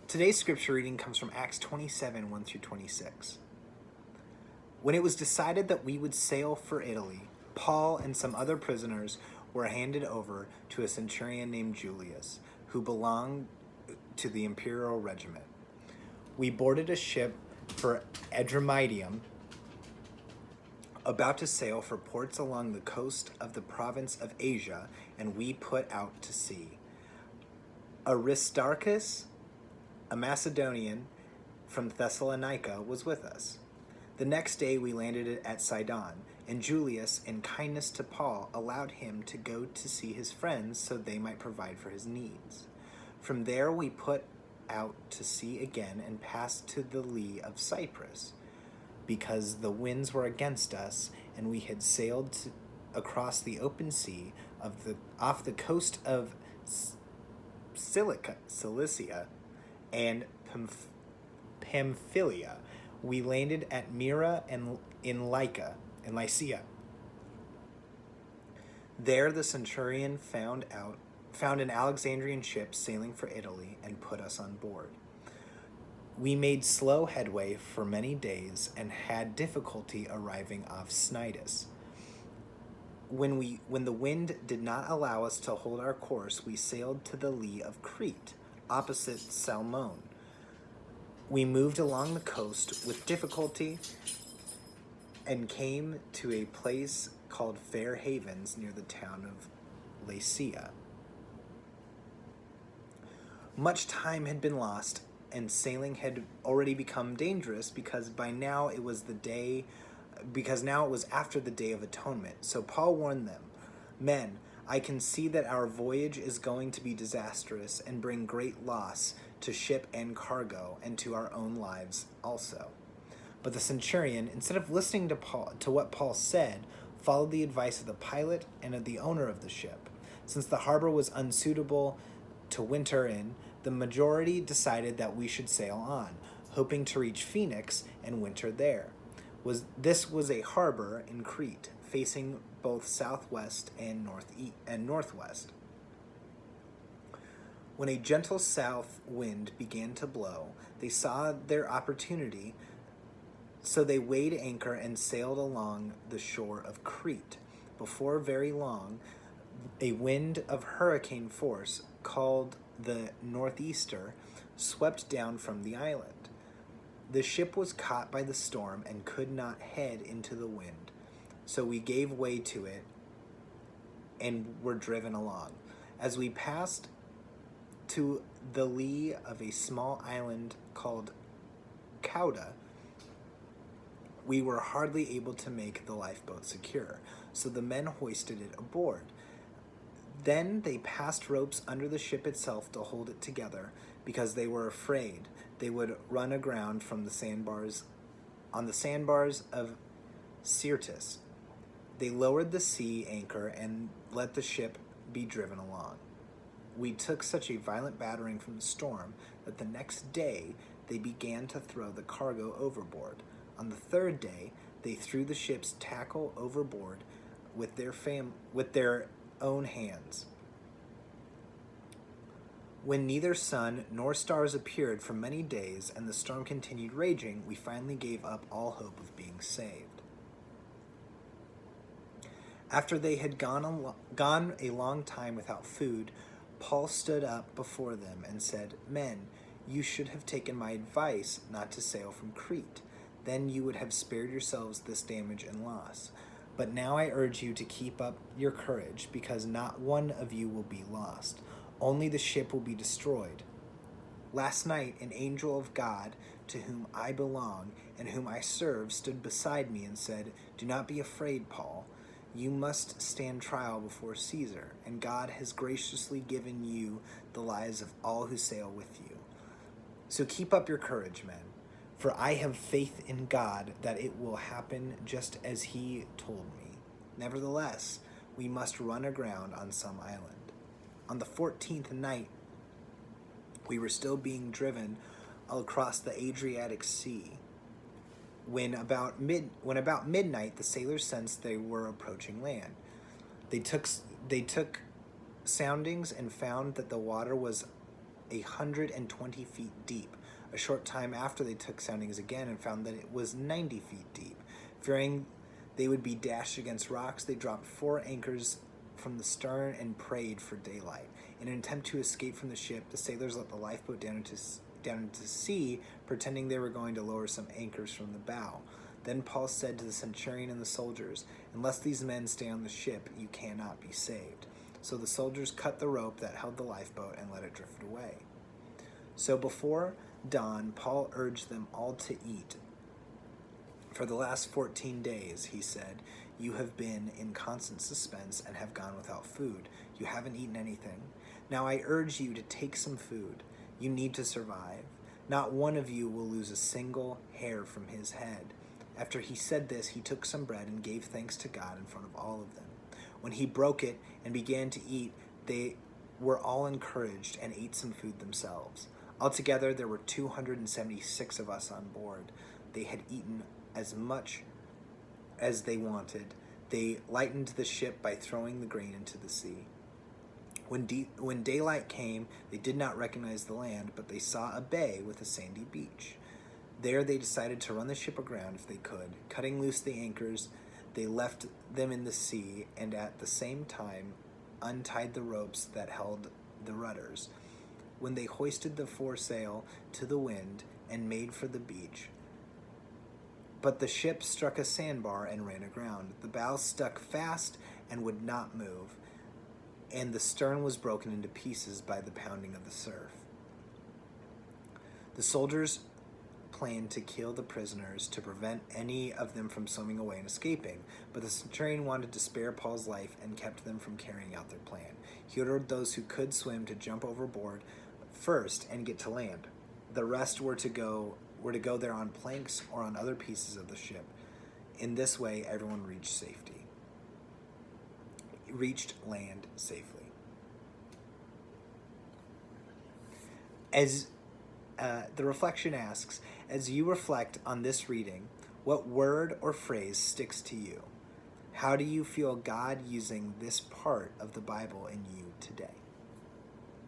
Today's scripture reading comes from Acts 27, 1 through 26. When it was decided that we would sail for Italy, Paul and some other prisoners were handed over to a centurion named Julius, who belonged to the imperial regiment. We boarded a ship for Adramyttium, about to sail for ports along the coast of the province of Asia, and we put out to sea. Aristarchus, a Macedonian from Thessalonica, was with us. The next day we landed at Sidon, and Julius, in kindness to Paul, allowed him to go to see his friends so they might provide for his needs. From there we put out to sea again and passed to the lee of Cyprus, because the winds were against us, and we had sailed across the open sea off the coast of Cilicia and Pamphylia. We landed at Myra and in Lycia. There the centurion found an Alexandrian ship sailing for Italy and put us on board. We made slow headway for many days and had difficulty arriving off Cnidus. When the wind did not allow us to hold our course, we sailed to the lee of Crete, opposite Salmone. We moved along the coast with difficulty and came to a place called Fair Havens near the town of Lasea. Much time had been lost, and sailing had already become dangerous because now it was after the Day of Atonement. So Paul warned them, "Men, I can see that our voyage is going to be disastrous and bring great loss to ship and cargo, and to our own lives also." But the centurion, instead of listening to what Paul said, followed the advice of the pilot and of the owner of the ship. Since the harbor was unsuitable to winter in, the majority decided that we should sail on, hoping to reach Phoenix and winter there. This was a harbor in Crete, facing both southwest and northwest. When a gentle south wind began to blow, they saw their opportunity, so they weighed anchor and sailed along the shore of Crete. Before very long, a wind of hurricane force, called the northeaster, swept down from the island. The ship was caught by the storm and could not head into the wind, so we gave way to it and were driven along. As we passed to the lee of a small island called Cauda, we were hardly able to make the lifeboat secure, so the men hoisted it aboard. Then they passed ropes under the ship itself to hold it together, because they were afraid they would run aground from the sandbars of Syrtis. They lowered the sea anchor and let the ship be driven along. We took such a violent battering from the storm that the next day they began to throw the cargo overboard. On the third day, they threw the ship's tackle overboard with their own hands. When neither sun nor stars appeared for many days and the storm continued raging, we finally gave up all hope of being saved. After they had gone a long time without food, Paul stood up before them and said, "Men, you should have taken my advice not to sail from Crete. Then you would have spared yourselves this damage and loss. But now I urge you to keep up your courage, because not one of you will be lost. Only the ship will be destroyed. Last night, an angel of God, to whom I belong and whom I serve, stood beside me and said, 'Do not be afraid, Paul. You must stand trial before Caesar, and God has graciously given you the lives of all who sail with you. So keep up your courage, men. For I have faith in God that it will happen just as he told me. Nevertheless, we must run aground on some island.' On the 14th night, we were still being driven across the Adriatic Sea. When about midnight, the sailors sensed they were approaching land. They took soundings and found that the water was 120 feet deep. A short time after, they took soundings again and found that it was 90 feet deep. Fearing they would be dashed against rocks, they dropped 4 anchors from the stern and prayed for daylight. In an attempt to escape from the ship, the sailors let the lifeboat down into sea, pretending they were going to lower some anchors from the bow. Then Paul said to the centurion and the soldiers, "Unless these men stay on the ship, you cannot be saved." So the soldiers cut the rope that held the lifeboat and let it drift away. So before dawn, Paul urged them all to eat. "For the last 14 days," he said, "you have been in constant suspense and have gone without food. You haven't eaten anything. Now I urge you to take some food. You need to survive. Not one of you will lose a single hair from his head." After he said this, he took some bread and gave thanks to God in front of all of them. When he broke it and began to eat, they were all encouraged and ate some food themselves. Altogether, there were 276 of us on board. They had eaten as much as they wanted. They lightened the ship by throwing the grain into the sea. When daylight came, they did not recognize the land, but they saw a bay with a sandy beach. There they decided to run the ship aground if they could. Cutting loose the anchors, they left them in the sea and at the same time untied the ropes that held the rudders. When they hoisted the foresail to the wind and made for the beach, but the ship struck a sandbar and ran aground. The bow stuck fast and would not move, and the stern was broken into pieces by the pounding of the surf. The soldiers planned to kill the prisoners to prevent any of them from swimming away and escaping, but the centurion wanted to spare Paul's life and kept them from carrying out their plan. He ordered those who could swim to jump overboard first and get to land. The rest were to go there on planks or on other pieces of the ship. In this way, everyone reached land safely. As the reflection asks, as you reflect on this reading, what word or phrase sticks to you? How do you feel God using this part of the Bible in you today?